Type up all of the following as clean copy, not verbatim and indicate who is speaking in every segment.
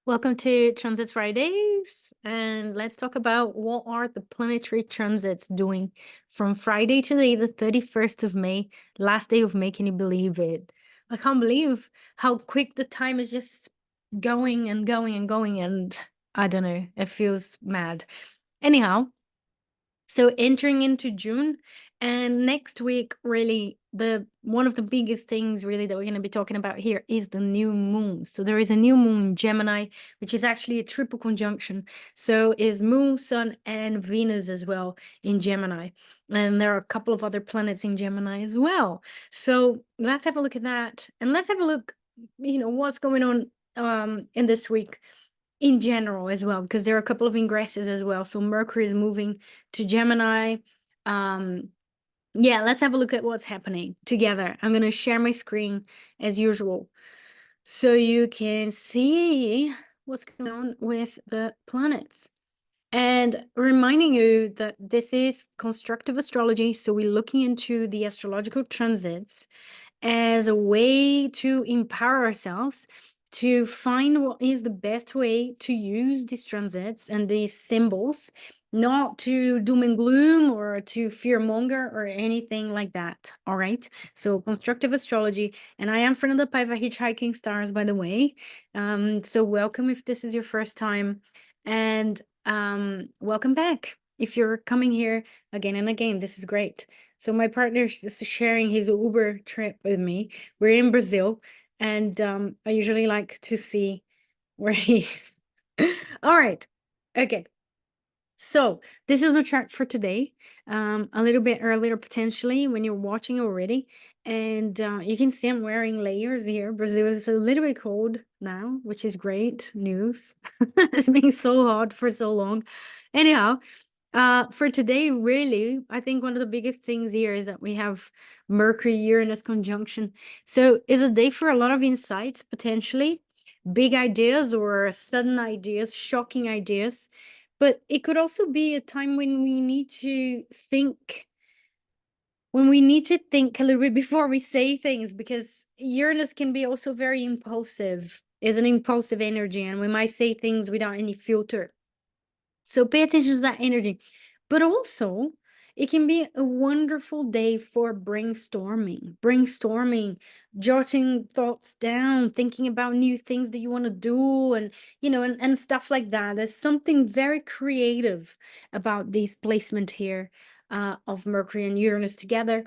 Speaker 1: Welcome to Transits Fridays, and let's talk about what are the planetary transits doing from Friday today, the 31st of May, last day of May. Can you believe it? I can't believe how quick the time is just going and going and going, and I don't know, it feels mad. Anyhow, so entering into June, and next week, really, the one of the biggest things really that we're going to be talking about here is the new moon. So there is a new moon in Gemini, which is actually a triple conjunction. So is Moon, Sun, and Venus as well in Gemini. And there are a couple of other planets in Gemini as well. So let's have a look at that. And let's have a look, what's going on in this week in general as well, because there are a couple of ingresses as well. So Mercury is moving to Gemini. Yeah, let's have a look at what's happening together. I'm going to share my screen as usual so you can see what's going on with the planets. And reminding you that this is constructive astrology. So we're looking into the astrological transits as a way to empower ourselves to find what is the best way to use these transits and these symbols, not to doom and gloom or to fearmonger or anything like that. All right. So constructive astrology, and I am Fernanda Paiva, Hitchhiking Stars, by the way. So welcome if this is your first time, and welcome back if you're coming here again and again. This is great. So my partner is sharing his Uber trip with me. We're in Brazil, and I usually like to see where he's. All right. Okay. So this is a chart for today. A little bit earlier potentially when you're watching already. And you can see I'm wearing layers here. Brazil is a little bit cold now, which is great news. It's been so hot for so long. Anyhow, for today, really, I think one of the biggest things here is that we have Mercury Uranus conjunction. So it's a day for a lot of insights, potentially big ideas or sudden ideas, shocking ideas. But it could also be a time when we need to think. When we need to think a little bit before we say things, because Uranus can be also very impulsive, is an impulsive energy, and we might say things without any filter. So pay attention to that energy. But also, it can be a wonderful day for brainstorming, jotting thoughts down, thinking about new things that you want to do, and and stuff like that. There's something very creative about this placement here of Mercury and Uranus together.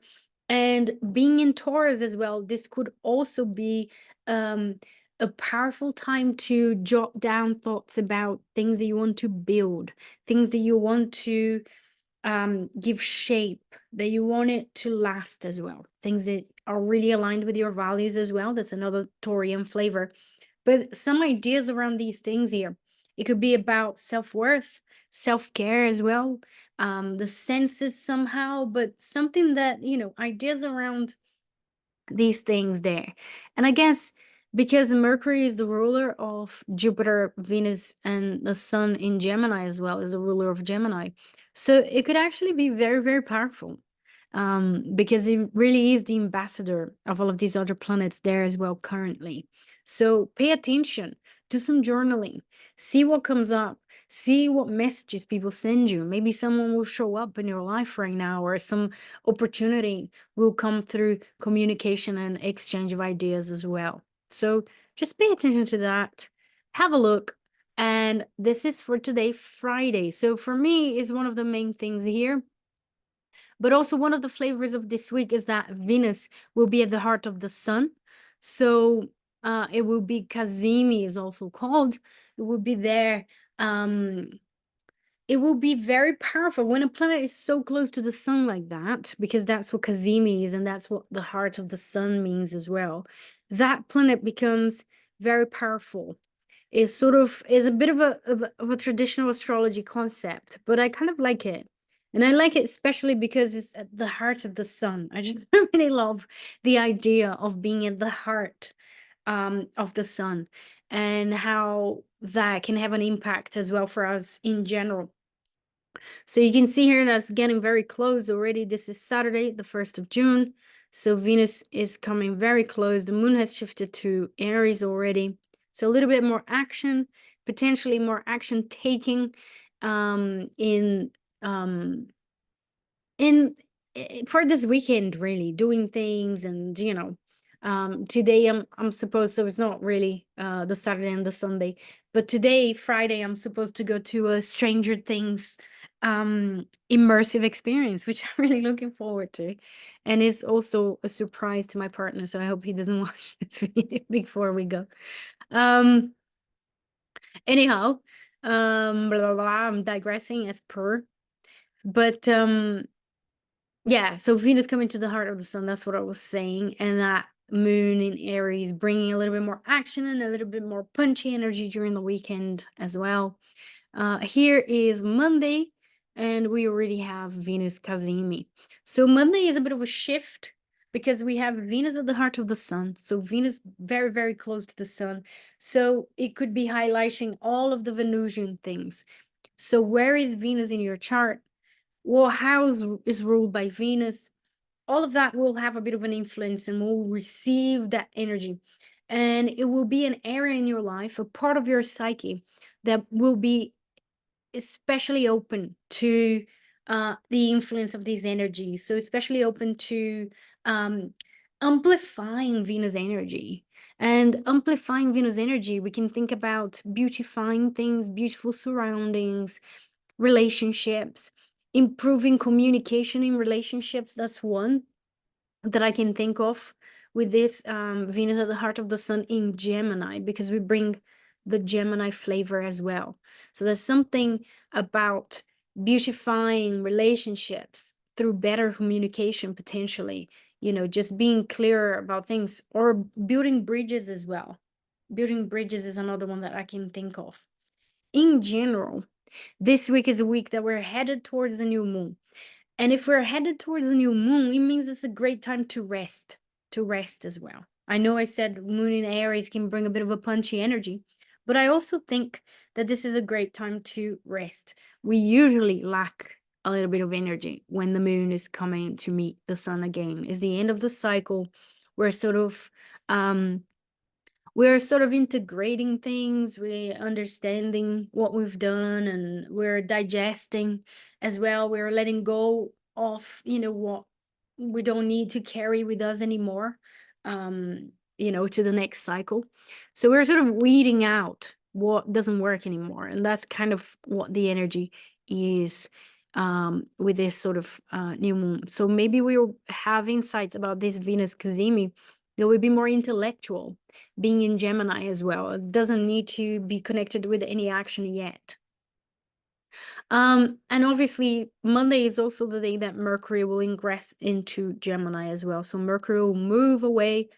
Speaker 1: And being in Taurus as well, this could also be um a powerful time to jot down thoughts about things that you want to build, things that you want to give shape, that you want it to last as well, things that are really aligned with your values as well. That's another Taurian flavor. But some ideas around these things here. It could be about self-worth, self-care as well, the senses somehow, but something that, ideas around these things there. And I guess because Mercury is the ruler of Jupiter, Venus, and the Sun in Gemini as well, is the ruler of Gemini. So it could actually be very, very powerful, because it really is the ambassador of all of these other planets there as well currently. So pay attention, do some journaling, see what comes up, see what messages people send you. Maybe someone will show up in your life right now, or some opportunity will come through communication and exchange of ideas as well. So just pay attention to that. Have a look. And this is for today, Friday. So for me, is one of the main things here. But also one of the flavors of this week is that Venus will be at the heart of the sun. So it will be Kazimi is also called. It will be there. It will be very powerful when a planet is so close to the sun like that, because that's what Kazimi is, and that's what the heart of the sun means as well. That planet becomes very powerful. It sort of is a bit of a traditional astrology concept, but I kind of like it. And I like it especially because it's at the heart of the sun. I just really love the idea of being at the heart of the sun, and how that can have an impact as well for us in general. So you can see here that's getting very close already. This is Saturday, the 1st of June. So Venus is coming very close. The moon has shifted to Aries already. So a little bit more action, potentially more action taking in um in for this weekend, really doing things. And today I'm supposed, so it's not really the Saturday and the Sunday, but today, Friday, I'm supposed to go to a Stranger Things immersive experience, which I'm really looking forward to. And it's also a surprise to my partner, so I hope he doesn't watch this video before we go. um Anyhow, blah, blah, blah, I'm digressing as per. But yeah, so Venus coming to the heart of the sun, that's what I was saying. And that moon in Aries bringing a little bit more action and a little bit more punchy energy during the weekend as well. Here is Monday, and we already have Venus Kazemi. So Monday is a bit of a shift because we have Venus at the heart of the sun. So Venus very, very close to the sun. So it could be highlighting all of the Venusian things. So where is Venus in your chart? What house is ruled by Venus? All of that will have a bit of an influence and will receive that energy. And it will be an area in your life, a part of your psyche that will be especially open to the influence of these energies. So, especially open to um, amplifying Venus energy. And amplifying Venus energy, we can think about beautifying things, beautiful surroundings, relationships, improving communication in relationships. That's one that I can think of with this Venus at the heart of the sun in Gemini, because we bring the Gemini flavor as well. So there's something about beautifying relationships through better communication, potentially, just being clearer about things, or building bridges as well. Building bridges is another one that I can think of. In general, this week is a week that we're headed towards the new moon. And if we're headed towards the new moon, it means it's a great time to rest as well. I know I said moon in Aries can bring a bit of a punchy energy, but I also think that this is a great time to rest. We usually lack a little bit of energy when the moon is coming to meet the sun again. It's the end of the cycle. We're sort of um we're sort of integrating things, we're understanding what we've done, and we're digesting as well. We're letting go of, what we don't need to carry with us anymore, to the next cycle. So we're sort of weeding out what doesn't work anymore. And that's kind of what the energy is with this sort of new moon. So maybe we'll have insights about this Venus Kazemi that will be more intellectual, being in Gemini as well. It doesn't need to be connected with any action yet. And obviously, Monday is also the day that Mercury will ingress into Gemini as well. So Mercury will move away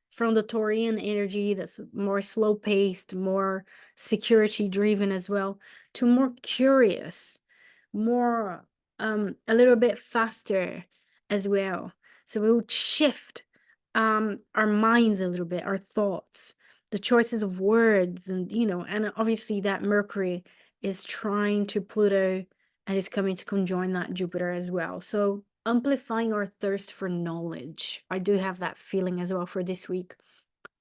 Speaker 1: from the Taurian energy that's more slow paced, more security driven as well, to more curious, more a little bit faster as well. So we will shift our minds a little bit, our thoughts, the choices of words, and obviously that Mercury is trying to Pluto and is coming to conjoin that Jupiter as well. So amplifying our thirst for knowledge. I do have that feeling as well for this week.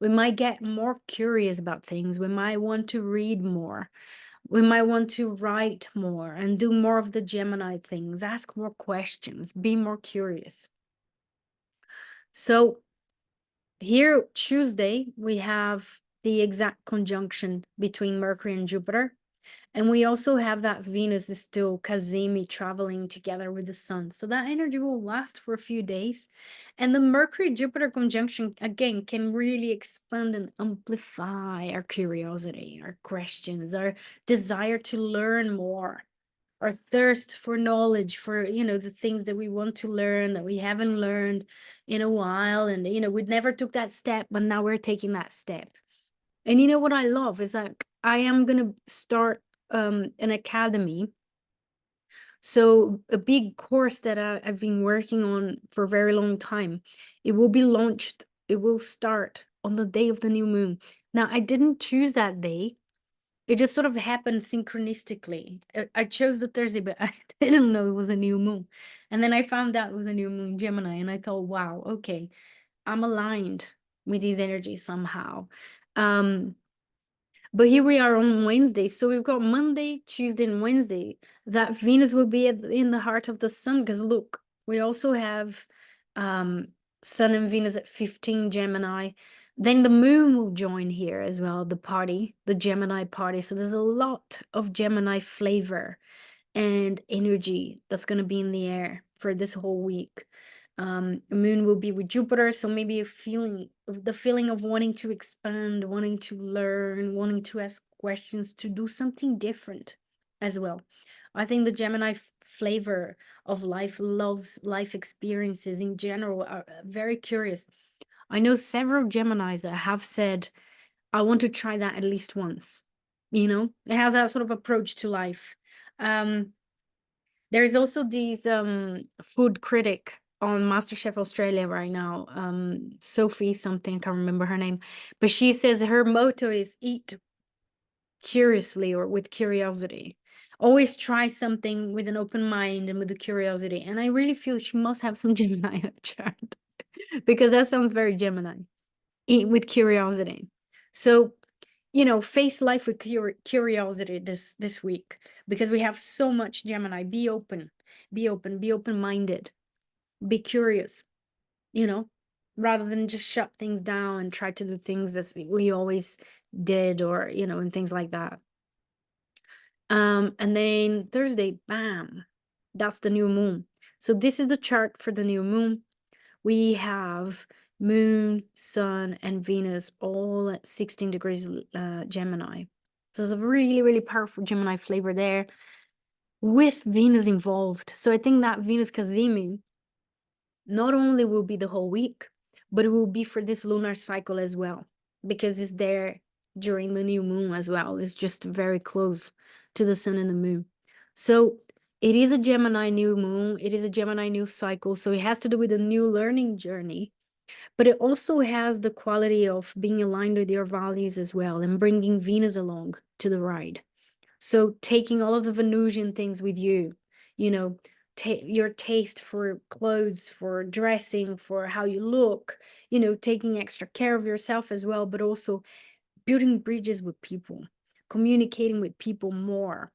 Speaker 1: We might get more curious about things. We might want to read more. We might want to write more and do more of the Gemini things, ask more questions, be more curious. So here, Tuesday, we have the exact conjunction between Mercury and Jupiter. And we also have that Venus is still Kazemi traveling together with the sun. So that energy will last for a few days. And the Mercury-Jupiter conjunction, again, can really expand and amplify our curiosity, our questions, our desire to learn more, our thirst for knowledge, for, the things that we want to learn that we haven't learned in a while. And, we never took that step, but now we're taking that step. And what I love is that I am going to start an academy. So a big course that I've been working on for a very long time. It will be launched. It will start on the day of the new moon. Now, I didn't choose that day. It just sort of happened synchronistically. I chose the Thursday, but I didn't know it was a new moon. And then I found out it was a new moon Gemini, and I thought, wow, okay, I'm aligned with these energies somehow. Um, But here we are on Wednesday. So we've got Monday, Tuesday, and Wednesday that Venus will be in the heart of the sun. Because look, we also have um, Sun and Venus at 15 Gemini. Then the moon will join here as well, the party, the Gemini party. So there's a lot of Gemini flavor and energy that's going to be in the air for this whole week. Moon will be with Jupiter, so maybe a feeling of the feeling of wanting to expand, wanting to learn, wanting to ask questions, to do something different as well. I think the Gemini flavor of life loves life experiences in general, are very curious. I know several Geminis that have said, I want to try that at least once. It has that sort of approach to life. Um, there is also this food critic on MasterChef Australia right now, Sophie something, I can't remember her name, but she says her motto is eat curiously or with curiosity. Always try something with an open mind and with a curiosity. And I really feel she must have some Gemini in her chart because that sounds very Gemini. Eat with curiosity. So face life with curiosity this week, because we have so much Gemini. Be open, be open-minded, be curious, rather than just shut things down and try to do things as we always did, or and things like that. And then Thursday, bam, that's the new moon. So this is the chart for the new moon. We have Moon, Sun, and Venus all at 16 degrees Gemini. So there's a really, really powerful Gemini flavor there with Venus involved. So I think that Venus Cazimi not only will be the whole week, but it will be for this lunar cycle as well, because it's there during the new moon as well. It's just very close to the sun and the moon. So it is a Gemini new moon. It is a Gemini new cycle. So it has to do with a new learning journey, but it also has the quality of being aligned with your values as well and bringing Venus along to the ride. So taking all of the Venusian things with you, you know, your taste for clothes, for dressing, for how you look, taking extra care of yourself as well, but also building bridges with people, communicating with people more,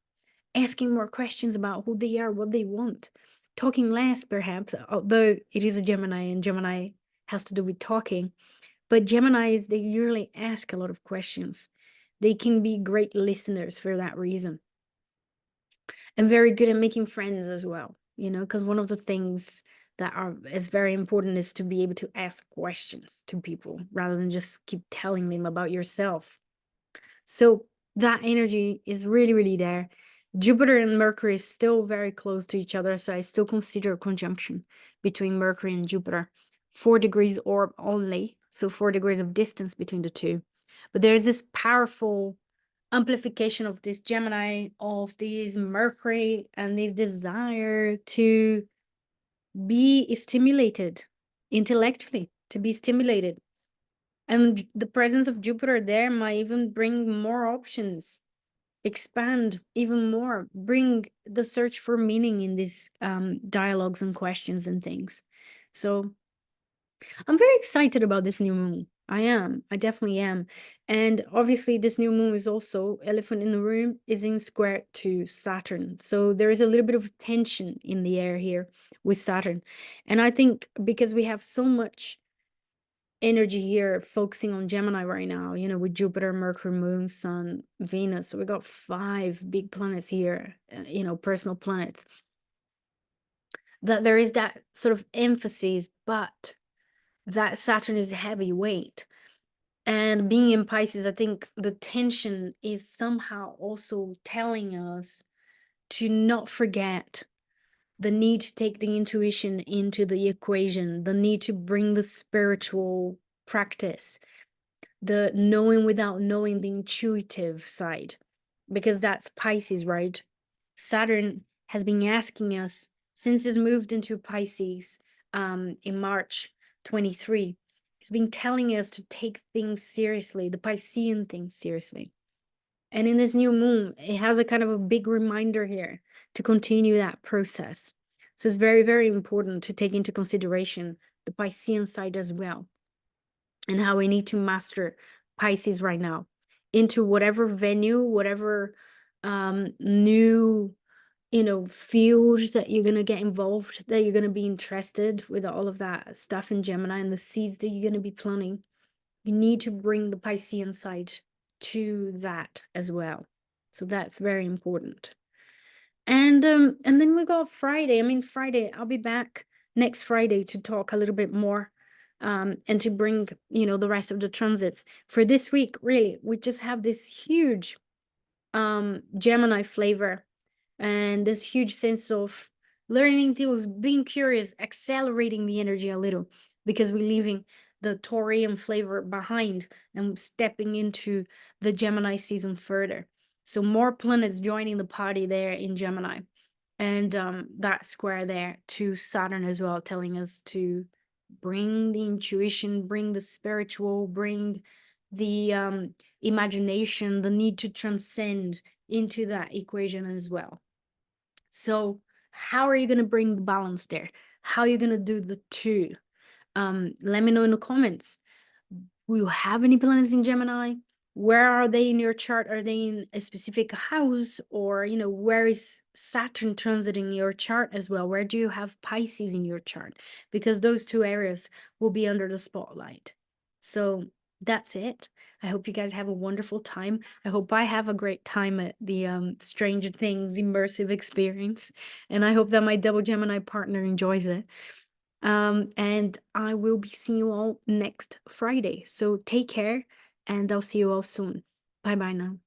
Speaker 1: asking more questions about who they are, what they want, talking less perhaps, although it is a Gemini and Gemini has to do with talking. But Geminis, they usually ask a lot of questions. They can be great listeners for that reason, and very good at making friends as well, because one of the things that is very important is to be able to ask questions to people rather than just keep telling them about yourself. So that energy is really, really there. Jupiter and Mercury is still very close to each other, so I still consider a conjunction between Mercury and Jupiter. 4 degrees orb only, so 4 degrees of distance between the two. But there's this powerful amplification of this Gemini, of this Mercury, and this desire to be stimulated intellectually, to be stimulated. And the presence of Jupiter there might even bring more options, expand even more, bring the search for meaning in these dialogues and questions and things. So I'm very excited about this new moon. I am. I definitely am. And obviously, this new moon is also, elephant in the room, is in square to Saturn. So there is a little bit of tension in the air here with Saturn. And I think because we have so much energy here focusing on Gemini right now, with Jupiter, Mercury, Moon, Sun, Venus. So we got 5 big planets here, personal planets. That there is that sort of emphasis, but that Saturn is heavyweight. And being in Pisces, I think the tension is somehow also telling us to not forget the need to take the intuition into the equation, the need to bring the spiritual practice, the knowing without knowing, the intuitive side, because that's Pisces, right? Saturn has been asking us since it's moved into Pisces in March 23. It's been telling us to take things seriously, the Piscean things seriously. And in this new moon, it has a kind of a big reminder here to continue that process. So it's very, very important to take into consideration the Piscean side as well, and how we need to master Pisces right now into whatever venue, whatever new, field that you're going to get involved, that you're going to be interested with all of that stuff in Gemini and the seeds that you're going to be planting. You need to bring the Piscean side to that as well. So that's very important. And then we got Friday. I mean, Friday, I'll be back next Friday to talk a little bit more, and to bring, the rest of the transits. For this week, really, we just have this huge Gemini flavor and this huge sense of learning things, being curious, accelerating the energy a little, because we're leaving the Taurian flavor behind and stepping into the Gemini season further. So more planets joining the party there in Gemini. And that square there to Saturn as well, telling us to bring the intuition, bring the spiritual, bring the imagination, the need to transcend into that equation as well. So how are you going to bring the balance there? How are you going to do the two? Let me know in the comments. Will you have any planets in Gemini? Where are they in your chart? Are they in a specific house? Or, where is Saturn transiting your chart as well? Where do you have Pisces in your chart? Because those two areas will be under the spotlight. So that's it. I hope you guys have a wonderful time. I hope I have a great time at the Stranger Things immersive experience. And I hope that my double Gemini partner enjoys it. And I will be seeing you all next Friday. So take care, and I'll see you all soon. Bye bye now.